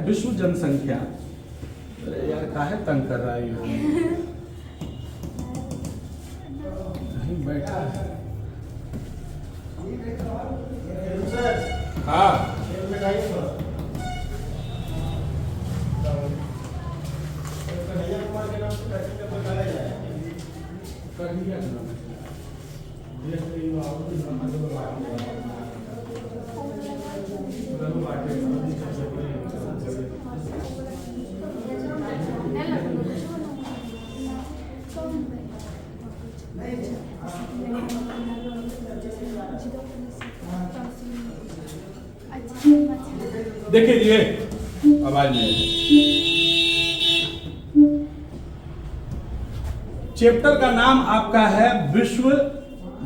विश्व जनसंख्या। अरे यार काहे तंग कर रहा है ये? नहीं बैठा है। हाँ देखिए ये आवाज में चैप्टर का नाम आपका है विश्व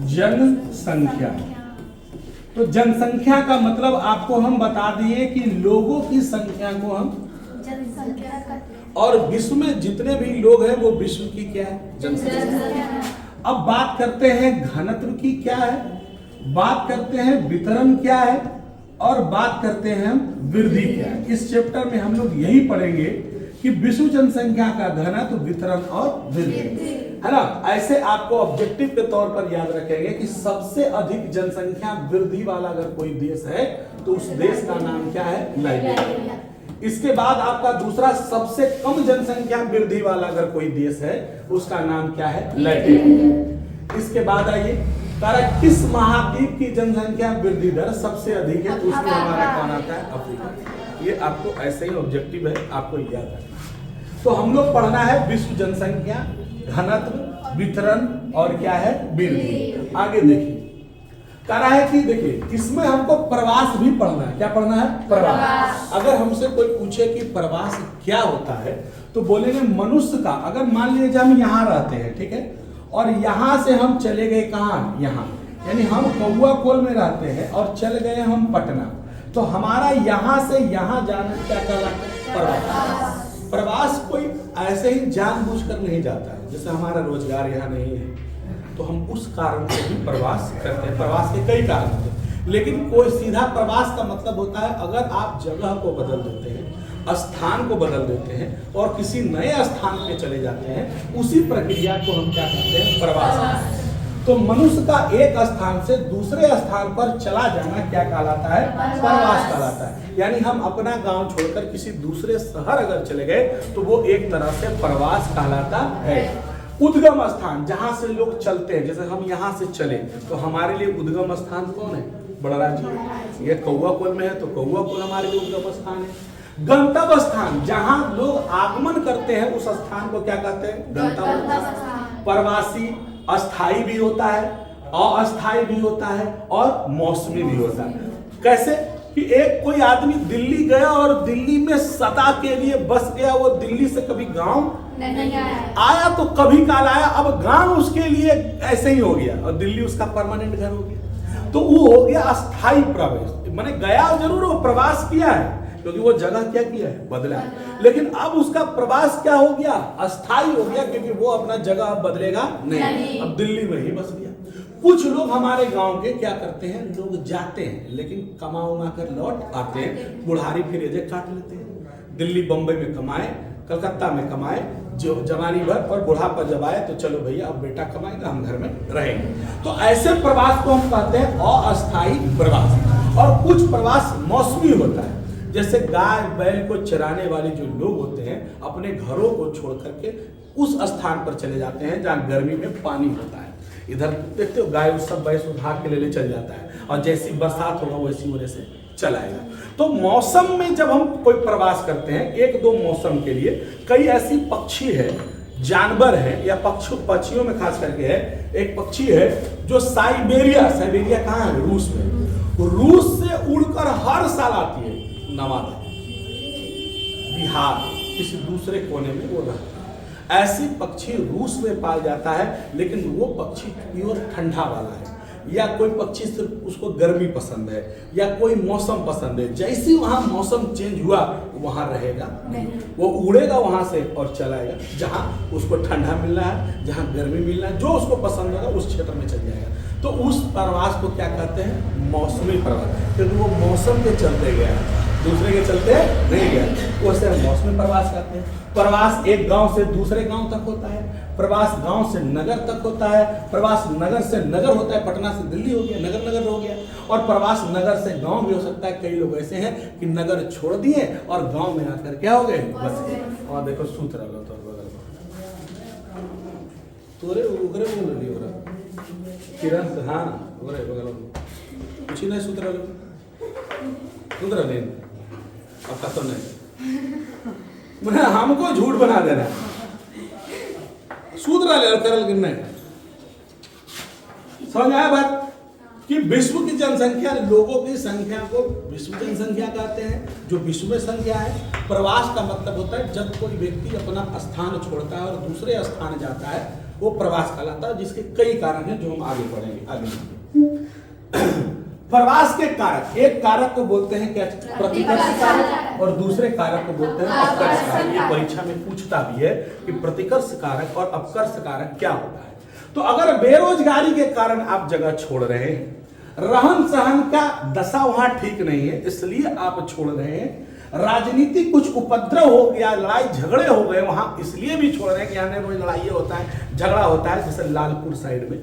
जनसंख्या। तो जनसंख्या का मतलब आपको हम बता दिए कि लोगों की संख्या को हम जनसंख्या कहते हैं। और विश्व में जितने भी लोग हैं वो विश्व की क्या है? जनसंख्या। अब बात करते हैं घनत्व की क्या है, बात करते हैं वितरण क्या है, और बात करते हैं हम वृद्धि क्या है। इस चैप्टर में हम लोग यही पढ़ेंगे कि विश्व जनसंख्या का घनत्व, वितरण और वृद्धि, है ना। ऐसे आपको ऑब्जेक्टिव के तौर पर याद रखेंगे कि सबसे अधिक जनसंख्या वृद्धि वाला अगर कोई देश है तो उस देश का नाम क्या है? लाइबेरिया। इसके बाद आपका दूसरा सबसे कम जनसंख्या वृद्धि वाला अगर कोई देश है उसका नाम क्या है? लाइबेरिया। इसके बाद आइए तारा किस महाद्वीप की जनसंख्या वृद्धि दर सबसे अधिक है? उसमें हमारा कौन आता है? अफ्रीका। ये आपको ऐसे ही ऑब्जेक्टिव है, आपको याद रखना। तो हम लोग पढ़ना है विश्व जनसंख्या, घनत्व, वितरण और क्या है? वृद्धि। आगे देखिए कह रहा है कि देखिए इसमें हमको प्रवास भी पढ़ना है। क्या पढ़ना है? प्रवास। अगर हमसे कोई पूछे कि प्रवास क्या होता है तो बोलेंगे मनुष्य का, अगर मान लीजिए हम यहाँ रहते हैं, ठीक है, और यहाँ से हम चले गए कहाँ? यहाँ, यानी हम कौआकोल में रहते हैं और चल गए हम पटना, तो हमारा यहाँ से यहाँ जाना क्या कहलाता है? प्रवास। प्रवास कोई ऐसे ही जानबूझकर नहीं जाता है, जैसे हमारा रोजगार यहाँ नहीं है तो हम उस कारण से भी प्रवास करते हैं। प्रवास के कई कारण होते हैं, लेकिन कोई सीधा प्रवास का मतलब होता है अगर आप जगह को बदल देते हैं, स्थान को बदल देते हैं और किसी नए स्थान पे चले जाते हैं, उसी प्रक्रिया को हम क्या कहते हैं? प्रवास। तो मनुष्य का एक स्थान से दूसरे स्थान पर चला जाना क्या कहलाता है? प्रवास कहलाता है। यानी हम अपना गांव छोड़कर किसी दूसरे शहर अगर चले गए तो वो एक तरह से प्रवास कहलाता है। उद्गम स्थान जहां से लोग चलते हैं, जैसे हम यहाँ से चले तो हमारे लिए उद्गम स्थान कौन है? बड़रा जी। ये कौआकोल में है तो कौआकोल हमारे लिए उद्गम स्थान है। गंतव्य स्थान जहां लोग आगमन करते हैं उस स्थान को क्या कहते हैं? गंतव्य स्थान। प्रवासी अस्थाई भी होता है, अस्थाई भी होता है और मौसमी भी होता है। कैसे कि एक कोई आदमी दिल्ली गया और दिल्ली में सदा के लिए बस गया, वो दिल्ली से कभी गांव नहीं आया तो कभी काल आया, अब गांव उसके लिए ऐसे ही हो गया और दिल्ली उसका परमानेंट घर हो गया। तो वो हो गया अस्थाई प्रवेश, मैंने गया जरूर, वो प्रवास किया है क्योंकि वो जगह क्या किया है? बदला है। लेकिन अब उसका प्रवास क्या हो गया? अस्थाई हो गया, क्योंकि वो अपना जगह बदलेगा नहीं, अब दिल्ली में ही बस गया। कुछ लोग हमारे गांव के क्या करते हैं? लोग जाते हैं लेकिन कमा उमा कर लौट आते हैं, बुढ़ारी फिर एजे काट लेते हैं। दिल्ली बम्बई में कमाए, कलकत्ता में कमाए जो जवानी भर, और बुढ़ापा जब आए तो चलो भैया अब बेटा कमाएगा, हम घर में रहेंगे। तो ऐसे प्रवास को हम कहते हैं अस्थाई प्रवास। और कुछ प्रवास मौसमी होता है, जैसे गाय बैल को चराने वाले जो लोग होते हैं अपने घरों को छोड़ करके उस स्थान पर चले जाते हैं जहाँ गर्मी में पानी होता है। इधर देखते हो गाय उस सब भैंस उठा के ले चल जाता है, और जैसी बरसात होगा वैसी वजह से चलाएगा। तो मौसम में जब हम कोई प्रवास करते हैं, एक दो मौसम के लिए, कई ऐसी पक्षी है, जानवर है, या पक्षियों में खास करके है, एक पक्षी है जो साइबेरिया कहाँ है? रूस में। रूस से उड़कर हर साल आती है नवादा, बिहार, किसी दूसरे कोने में वो रहता है। ऐसी पक्षी रूस में पाल जाता है, लेकिन वो पक्षी प्योर ठंडा वाला है, या कोई पक्षी सिर्फ उसको गर्मी पसंद है, या कोई मौसम पसंद है, जैसे वहां मौसम चेंज हुआ वहां रहेगा नहीं, वो उड़ेगा वहां से और चलाएगा जहां उसको ठंडा मिल रहा है, जहां गर्मी मिल रहा है, जो उसको पसंद होगा उस क्षेत्र में चल जाएगा। तो उस प्रवास को क्या कहते हैं? मौसमी प्रवास, क्योंकि वो मौसम के चलते गया, दूसरे के चलते नहीं गया। इसमें प्रवास कहते हैं। प्रवास एक गांव से दूसरे गांव तक होता है, प्रवास गांव से नगर तक होता है, प्रवास नगर से नगर होता है, पटना से दिल्ली हो गया, नगर नगर हो गया, और प्रवास नगर से गांव भी हो सकता है। कई लोग ऐसे हैं कि नगर छोड़ दिए और गांव में आकर क्या हो गए, बस गए। और देखो सूत्र लो तो बगल तोरे उगरे बोल रही हो रहा किरण, हाँ उगरे बगल कुछ नहीं सूत्र लो, सूत्र नहीं अब का तो नहीं, मैंने हमको झूठ बना देना, सूत्र ले करल गिरना है। समझ आया बात कि विश्व की जनसंख्या, लोगों की संख्या को विश्व जनसंख्या कहते हैं, जो विश्व में संख्या है। प्रवास का मतलब होता है जब कोई व्यक्ति अपना स्थान छोड़ता है और दूसरे स्थान जाता है, वो प्रवास कहलाता है, जिसके कई कारण हैं जो हम आगे पढ़ेंगे आगे। प्रवास के कारक, एक कारक को बोलते हैं क्या, प्रतिकर्ष कारक, और दूसरे कारक को बोलते हैं अपकर्ष कारक। ये परीक्षा में पूछता भी है कि प्रतिकर्ष कारक और अपकर्ष कारक क्या होता है। तो अगर बेरोजगारी के कारण आप जगह छोड़ रहे हैं, रहन सहन का दशा वहां ठीक नहीं है इसलिए आप छोड़ रहे हैं, राजनीतिक कुछ उपद्रव हो गया, लड़ाई झगड़े हो गए वहां इसलिए भी छोड़ रहे हैं कि यहाँ रोज लड़ाई होता है, झगड़ा होता है, जैसे लालपुर साइड में,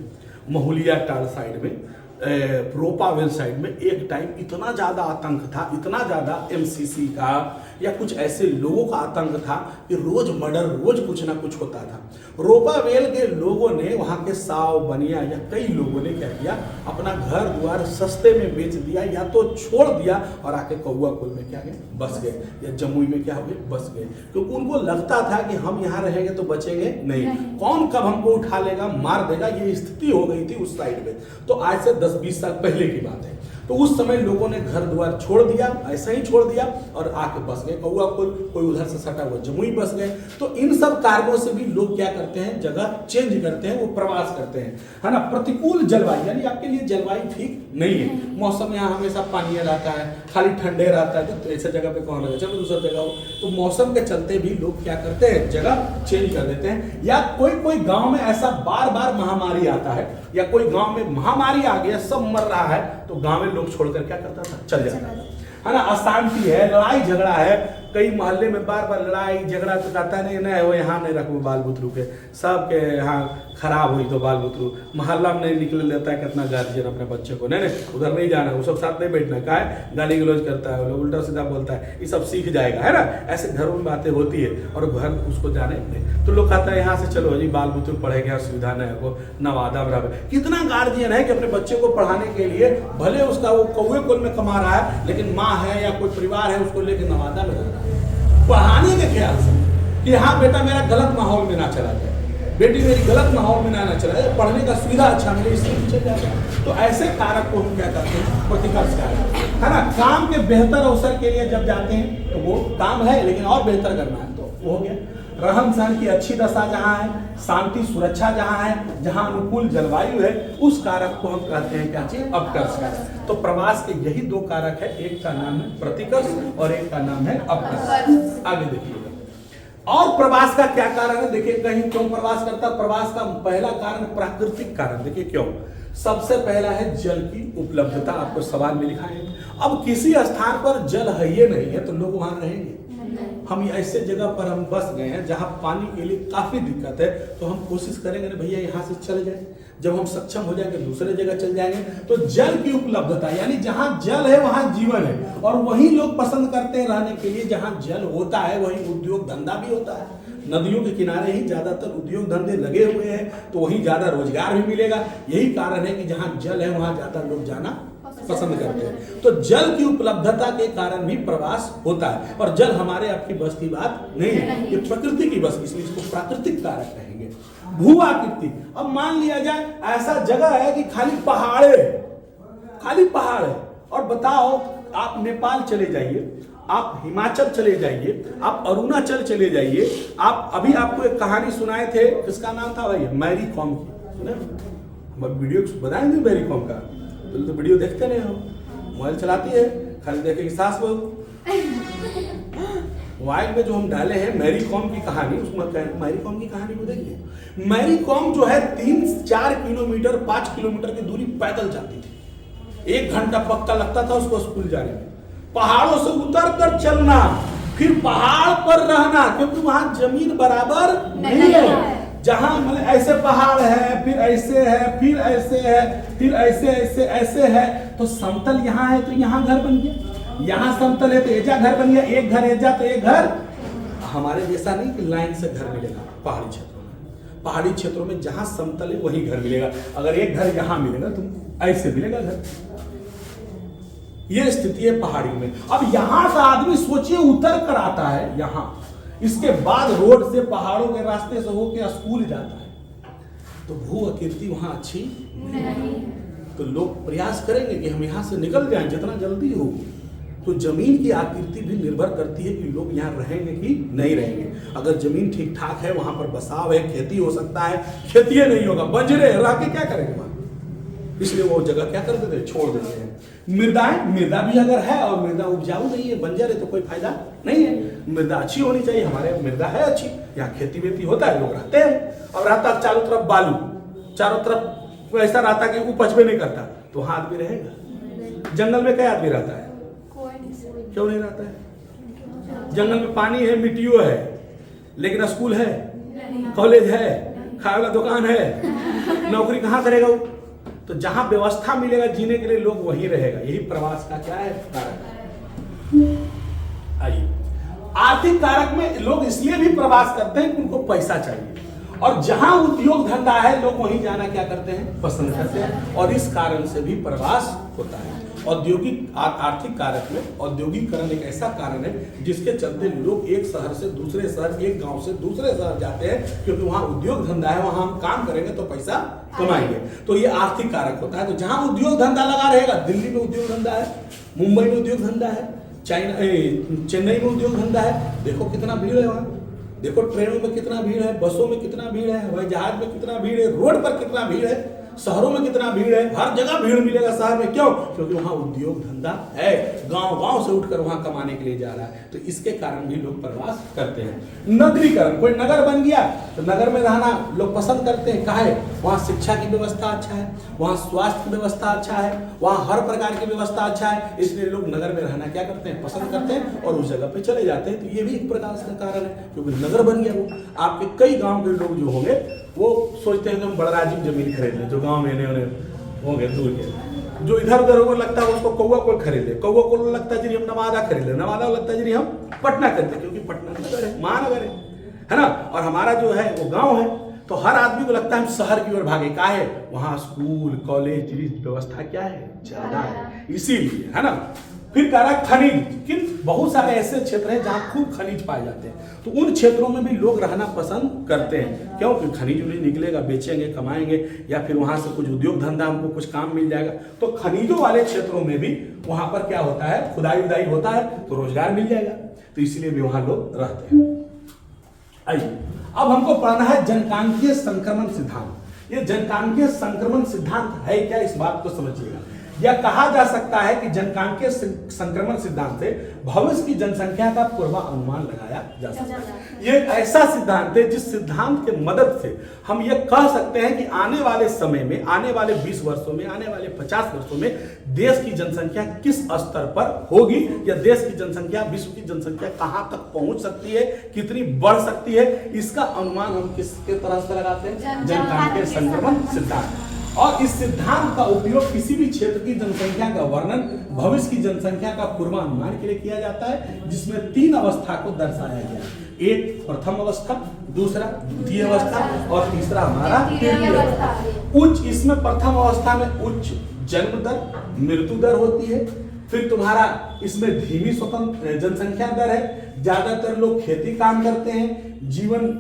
महुलिया टाल साइड में, रोपावेल साइड में एक टाइम इतना ज्यादा आतंक था, इतना ज्यादा एमसीसी का या कुछ ऐसे लोगों का आतंक था कि रोज मर्डर, रोज कुछ ना कुछ होता था। रोपावेल के लोगों ने, वहां के साव बनिया या कई लोगों ने क्या किया, अपना घर द्वार सस्ते में बेच दिया या तो छोड़ दिया और आके कौआ कुल में क्या गए, बस गए, या जमुई में क्या हो गए, बस गए, क्योंकि उनको लगता था कि हम यहाँ रहेंगे तो बचेंगे नहीं, कौन कब हमको उठा लेगा, मार देगा, ये स्थिति हो गई थी उस साइड में। तो आज से 10-20 साल पहले की बात है। तो उस समय लोगों ने घर द्वार छोड़ दिया, ऐसा ही छोड़ दिया और आके बस गए कौआ कुल, कोई उधर से सटा हुआ जमुई बस गए। तो इन सब कारणों से भी लोग क्या करते हैं, जगह चेंज करते हैं, वो प्रवास करते हैं, है ना। प्रतिकूल जलवायु, यानी आपके लिए जलवायु ठीक नहीं है, मौसम यहाँ हमेशा पानी रहता है, खाली ठंडे रहता है, तो ऐसे जगह पे कौन लगे, चलो दूसरी जगह हो। तो मौसम के चलते भी लोग क्या करते हैं, जगह चेंज कर देते हैं। या कोई गांव में ऐसा बार बार महामारी आता है, या कोई गांव में महामारी आ गया, सब मर रहा है, तो गांव में लोग छोड़कर क्या करता था, चल जाता है ना। अशांति है, लड़ाई झगड़ा है, कई मोहल्ले में बार बार लड़ाई झगड़ा, तो कहता नहीं वो यहाँ नहीं रखो बाल बुतरू के, सबके यहाँ खराब हुई तो बाल बुतरू, मोहल्ला में नहीं निकले लेता है कितना गार्जियन अपने बच्चे को, नहीं उधर नहीं जाना, वो सब साथ नहीं बैठना, क्या है गाली गलौज करता है, उल्टा सीधा बोलता है, ये सब सीख जाएगा, है ना। ऐसे घरों में बातें होती है और घर उसको जाने नहीं, तो लोग कहता है यहाँ से चलो जी बाल बुतरू पढ़ेगा, सुविधा नहीं है, नवादा बराबर। कितना गार्जियन है कि अपने बच्चे को पढ़ाने के लिए, भले उसका वो कौए कुल में कमा रहा है, लेकिन माँ है या कोई परिवार है उसको लेकर नवादा में रहता है, पढ़ाने के ख्याल से कि हाँ बेटा मेरा गलत माहौल में ना चला जाए, बेटी मेरी गलत माहौल में ना चला जाए, पढ़ने का सुविधा अच्छा मिले, इसलिए पीछे जाता है। तो ऐसे कारक को हम क्या करते हैं, प्रतिकर्ष कारक, है ना। काम के बेहतर अवसर के लिए जब जाते हैं तो वो काम है, लेकिन और बेहतर करना है तो वो हो गया। रहन सहन की अच्छी दशा जहाँ है, शांति सुरक्षा जहाँ है, जहाँ अनुकूल जलवायु है, उस कारक को हम कहते हैं क्या चीज, अपकर्ष कारक। तो प्रवास के यही दो कारक है, एक का नाम है प्रतिकर्ष और एक का नाम है अपकर्ष। आगे देखिएगा और प्रवास का क्या कारण है, देखिए कहीं क्यों प्रवास करता। प्रवास का पहला कारण प्राकृतिक कारण, देखिए क्यों। सबसे पहला है जल की उपलब्धता, आपको सवाल में लिखा है। अब किसी स्थान पर जल है ही नहीं है तो लोग वहां रहेंगे। हम ऐसे जगह पर हम बस गए हैं जहां पानी के लिए काफी दिक्कत है, तो हम कोशिश करेंगे ना भैया यहाँ से चले जाए, जब हम सक्षम हो जाएंगे दूसरे जगह चल जाएंगे। तो जल की उपलब्धता, यानी जहां जल है वहां जीवन है, और वही लोग पसंद करते हैं रहने के लिए जहां जल होता है, वही उद्योग धंधा भी होता है। नदियों के किनारे ही ज्यादातर उद्योग धंधे लगे हुए हैं, तो वहीं ज्यादा रोजगार भी मिलेगा। यही कारण है कि जहां जल है वहां ज्यादा लोग जाना पसंद करते हैं। तो जल की उपलब्धता के कारण भी प्रवास होता है, और जल हमारे आपकी बस की बात नहीं है, ये प्रकृति की बस, इसलिए इसको प्राकृतिक कारक कहेंगे। भू आकृति, अब मान लिया जाए ऐसा जगह है कि खाली पहाड़ है, और बताओ आप नेपाल चले जाइए, आप हिमाचल चले जाइए, आप अरुणाचल चले जाइए, आप अभी आपको एक कहानी सुनाए थे, किसका नाम था भाई, मैरी कॉम की, सुने वीडियो बताएंगे मैरी कॉम का, तो वीडियो देखते नहीं हो, मोबाइल चलाती है, खाली देखे कि सास बहू। मोबाइल में जो हम डाले हैं मैरी कॉम की कहानी, उसमें मैरी कॉम की कहानी को देखिए। मैरी कॉम जो है 3-4 किलोमीटर 5 किलोमीटर की दूरी पैदल जाती थी, 1 घंटा पक्का लगता था उसको स्कूल जाने में। पहाड़ों से उतर कर चलना, फिर पहाड़ पर रहना, क्योंकि वहां जमीन बराबर नहीं है। जहां मतलब ऐसे पहाड़ है, फिर ऐसे है, फिर ऐसे है, फिर ऐसे ऐसे ऐसे है, तो समतल यहाँ है तो यहाँ घर बन गया, यहाँ समतल है तो एजा घर बन गया, एक घर एजा तो एक घर। हमारे जैसा नहीं कि लाइन से घर मिलेगा पहाड़ी क्षेत्रों में। पहाड़ी क्षेत्रों में जहां समतल है वही घर मिलेगा। अगर एक घर यहां मिलेगा तो ऐसे मिलेगा घर। ये स्थिति है पहाड़ी में। अब यहां से आदमी सोचिए उतर कर आता है यहां, इसके बाद रोड से पहाड़ों के रास्ते से होकर स्कूल जाता है, तो भू आकृति वहां अच्छी नहीं। तो लोग प्रयास करेंगे कि हम यहां से निकल जाएं जितना जल्दी हो। तो जमीन की आकृति भी निर्भर करती है कि लोग यहाँ रहेंगे कि नहीं रहेंगे। अगर जमीन ठीक ठाक है, वहां पर बसाव है, खेती हो सकता है, खेती नहीं होगा, बंजरे रह के क्या करेंगे वहां, इसलिए वो जगह क्या कर देते हैं, छोड़ देते हैं। मृदा भी अगर है और मृदा उपजाऊ नहीं है, बंजर है, तो कोई फायदा नहीं है। मृदा अच्छी होनी चाहिए, हमारे मृदा है अच्छी, यहाँ खेती वेती होता है, लोग रहते हैं। और रहता चारों तरफ बालू, चारों तरफ ऐसा रहता कि उपज भी नहीं करता, तो वहां आदमी रहेगा। जंगल में क्या आदमी रहता है, क्यों नहीं रहता है? जंगल में पानी है, मिट्टियों है, लेकिन स्कूल है, कॉलेज है, खाने वाला दुकान है, नौकरी कहां करेगा वो? तो जहां व्यवस्था मिलेगा जीने के लिए लोग वहीं रहेगा। यही प्रवास का क्या है, कारक। आइए, आर्थिक कारक में लोग इसलिए भी प्रवास करते हैं कि उनको पैसा चाहिए, और जहां उद्योग धंधा है लोग वहीं जाना क्या करते हैं, पसंद करते हैं, और इस कारण से भी प्रवास होता है। औद्योगिक आर्थिक कारक में औद्योगिकरण एक ऐसा कारण है जिसके चलते लोग एक शहर से दूसरे शहर, एक गांव से दूसरे शहर जाते हैं, क्योंकि वहां उद्योग धंधा है, वहां हम काम करेंगे तो पैसा कमाएंगे। तो ये आर्थिक कारक होता है। तो जहां उद्योग धंधा लगा रहेगा, दिल्ली में उद्योग धंधा है, मुंबई में उद्योग धंधा है, चेन्नई में उद्योग धंधा है, देखो कितना भीड़ है वहां, देखो ट्रेनों में कितना भीड़ है, बसों में कितना भीड़ है, हवाई जहाज में कितना भीड़ है, रोड पर कितना भीड़ है, शहरों में कितना भीड़ है, हर जगह भीड़ मिलेगा शहर में। क्यों? क्योंकि वहां उद्योग धंधा है, गांव से उठकर वहां कमाने के लिए जा रहा है। तो इसके कारण भी लोग प्रवास करते हैं। नगरीकरण, कोई नगर बन गया तो नगर में रहना लोग पसंद करते हैं। काहे? वहां शिक्षा की व्यवस्था अच्छा है, वहां स्वास्थ्य की व्यवस्था अच्छा है, वहां हर प्रकार की व्यवस्था अच्छा है, इसलिए लोग नगर में रहना क्या करते हैं, पसंद करते हैं, और उस जगह पे चले जाते हैं। तो ये भी एक प्रकार का कारण है, क्योंकि नगर बन गया। वो आपके कई गाँव के लोग जो होंगे वो सोचते हैं कि हम बड़ा जमीन खरीद लें, जो गांव में होंगे दूर के, जो इधर उधर को लगता है उसको कौवा को खरीद ले, कौवा को लगता है जी हम नवादा खरीद ले, नवादा को लगता है जी हम पटना खरीद ले, क्योंकि पटना नगर है, महानगर है ना, और हमारा जो है वो गांव है। तो हर आदमी को लगता है हम शहर की ओर भागे। का है? वहां स्कूल कॉलेज व्यवस्था क्या है, ज्यादा है, इसीलिए, है ना। फिर कह रहा है खनिज, कि बहुत सारे ऐसे क्षेत्र हैं जहां खूब खनिज पाए जाते हैं, तो उन क्षेत्रों में भी लोग रहना पसंद करते हैं। क्यों? कि खनिज उनिज निकलेगा, बेचेंगे, कमाएंगे, या फिर वहां से कुछ उद्योग धंधा हमको कुछ काम मिल जाएगा। तो खनिजों वाले क्षेत्रों में भी वहां पर क्या होता है, खुदाई उदाई होता है, तो रोजगार मिल जाएगा, तो इसलिए भी वहां लोग रहते हैं। आइए, अब हमको पढ़ना है जनकांकीय संक्रमण सिद्धांत। ये जनकांकीय संक्रमण सिद्धांत है क्या, इस बात को समझिएगा। यह कहा जा सकता है कि जनकांकीय संक्रमण सिद्धांत से भविष्य की जनसंख्या का पूर्वानुमान लगाया जा सकता है। यह ऐसा सिद्धांत है जिस सिद्धांत के मदद से हम यह कह सकते हैं कि आने वाले समय में, आने वाले 20 वर्षों में, आने वाले 50 वर्षों में देश की जनसंख्या किस स्तर पर होगी, या देश की जनसंख्या, विश्व की जनसंख्या कहां तक पहुंच सकती है, कितनी बढ़ सकती है, इसका अनुमान हम किसके तरह से लगाते हैं, जनकांकीय संक्रमण सिद्धांत। और इस सिद्धांत का उपयोग किसी भी क्षेत्र की जनसंख्या का वर्णन, भविष्य की जनसंख्या का पूर्वानुमान के लिए किया जाता है, जिसमें 3 अवस्था को दर्शाया गया। एक प्रथम अवस्था, दूसरा द्वितीय अवस्था, और तीसरा हमारा तृतीय अवस्था। उच्च, इसमें प्रथम अवस्था में उच्च जन्म दर, मृत्यु दर होती है। फिर तुम्हारा इसमें धीमी स्वतंत्र जनसंख्या दर है, ज्यादातर लोग खेती काम करते हैं, जीवन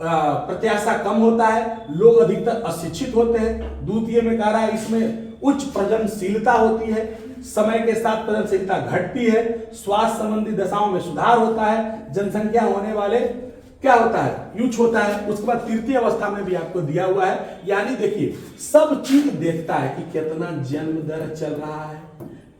प्रत्याशा कम होता है, लोग अधिकतर अशिक्षित होते हैं। द्वितीय में कह रहा है इसमें उच्च प्रजननशीलता होती है, समय के साथ प्रजननशीलता घटती है, स्वास्थ्य संबंधी दशाओं में सुधार होता है, जनसंख्या होने वाले क्या होता है, यूच होता है। उसके बाद तृतीय अवस्था में भी आपको दिया हुआ है, यानी देखिए सब चीज देखता है कि कितना जन्म दर चल रहा है,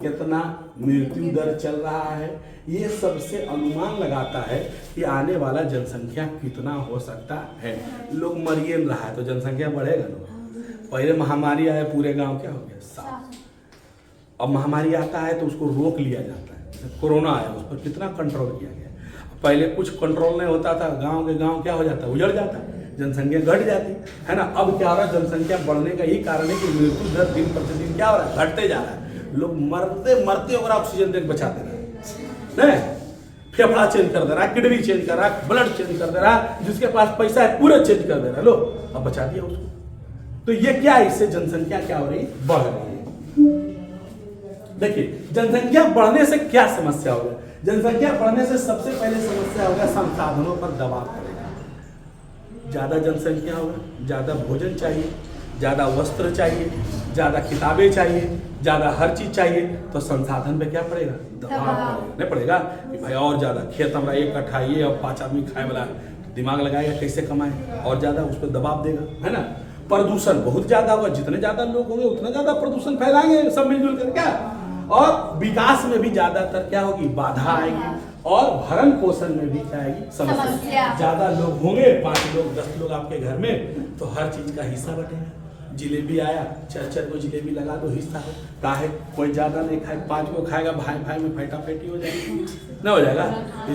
कितना मृत्यु दर चल रहा है, ये सबसे अनुमान लगाता है कि आने वाला जनसंख्या कितना हो सकता है। लोग मरिए रहा है तो जनसंख्या बढ़ेगा ना। पहले महामारी आया, पूरे गांव क्या हो गया, साफ। अब महामारी आता है तो उसको रोक लिया जाता है, कोरोना आया उस पर कितना कंट्रोल किया गया। पहले कुछ कंट्रोल नहीं होता था, गांव के गांव क्या हो जाता, उजड़ जाता, जनसंख्या घट जाती है ना। अब क्या हो रहा है, जनसंख्या बढ़ने का यही कारण है कि मृत्यु दर दिन प्रतिदिन क्या हो रहा है, घटते जा रहा है। लोग मरते मरते अगर ऑक्सीजन देकर बचाते रहे, फेफड़ा चेंज कर दे रहा है, किडनी चेंज कर रहा है, ब्लड चेंज कर दे रहा है, जिसके पास पैसा है पूरा चेंज कर दे रहा है, लो अब बचा दिया उसको। तो ये क्या है, इससे जनसंख्या क्या हो रही है, बढ़ रही है। देखिए जनसंख्या बढ़ने से क्या समस्या होगा, जनसंख्या बढ़ने से सबसे पहले समस्या होगा संसाधनों पर दबाव पड़ेगा। ज्यादा जनसंख्या होगा, ज्यादा भोजन चाहिए, ज्यादा वस्त्र चाहिए, ज्यादा किताबें चाहिए, ज्यादा हर चीज चाहिए, तो संसाधन पे क्या पड़ेगा, दबाव पड़ेगा। नहीं पड़ेगा कि भाई और ज्यादा खेत हमारा 1 कट्ठा ये और 5 आदमी खाए वाला है, दिमाग लगाएगा कैसे कमाए, और ज्यादा उस पर दबाव देगा, है ना। प्रदूषण बहुत ज्यादा होगा, जितने ज्यादा लोग होंगे उतना ज्यादा प्रदूषण फैलाएंगे सब मिलजुल कर क्या, और विकास में भी ज्यादातर क्या होगी, बाधा आएगी, और भरण पोषण में भी क्या आएगी, समस्या। ज्यादा लोग होंगे, 5 लोग 10 लोग आपके घर में, तो हर चीज का हिस्सा बटेगा। जिलेबी आया, 4 को जिलेबी लगा दो, हिस्सा हो काहे, कोई ज्यादा नहीं खाए, 5 को खाएगा, भाई भाई में फैटा फैटी हो जाएगी, ना हो जाएगा,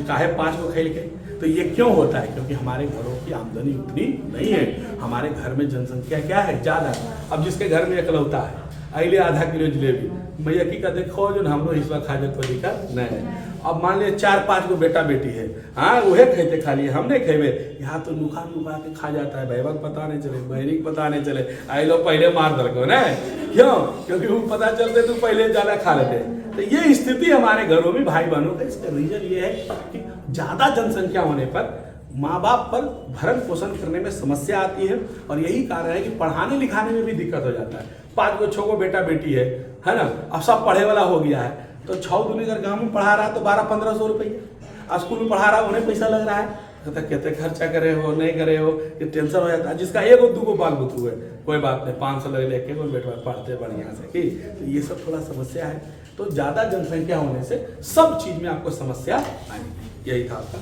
काहे 5 को खेल के। तो ये क्यों होता है, क्योंकि हमारे घरों की आमदनी उतनी नहीं है, हमारे घर में जनसंख्या क्या है, ज्यादा। अब जिसके घर में इकलौता है, अगले आधा किलो जिलेबी मैया की का देखो जो हम लोग हिस्सा खा जाए, कोई दिक्कत नहीं है। अब मान लिया 4-5 को बेटा बेटी है, हाँ वहे खेते खा लिए, हम नहीं खेबे, यहाँ तो नुका नुका के खा जाता है, भाईबा पता नहीं चले, बहनी पता नहीं चले, आई लोग पहले मार दर को, नहीं क्यों, क्योंकि वो पता चलते तो पहले ज्यादा खा लेते। तो ये स्थिति हमारे घरों में भाई बहनों का, इसका रीजन ये है कि ज्यादा जनसंख्या होने पर माँ बाप पर भरण पोषण करने में समस्या आती है, और यही कारण है कि पढ़ाने लिखाने में भी दिक्कत हो जाता है। 5 को 6 को बेटा बेटी है ना, अब सब पढ़े वाला हो गया है, तो 6 दूनी अगर गाँव में पढ़ा रहा है तो 1200-1500 रुपये, स्कूल में पढ़ा रहा है उन्हें पैसा लग रहा है, कहते खर्चा करे हो नहीं करे हो, ये टेंशन हो जाता है। जिसका 1-2 बाल बुतू है कोई बात नहीं, 500 लग लेके कोई बेटा पढ़ते बढ़िया से की, तो ये सब थोड़ा समस्या है। तो ज्यादा जनसंख्या होने से सब चीज में आपको समस्या आएगी, यही था आपका।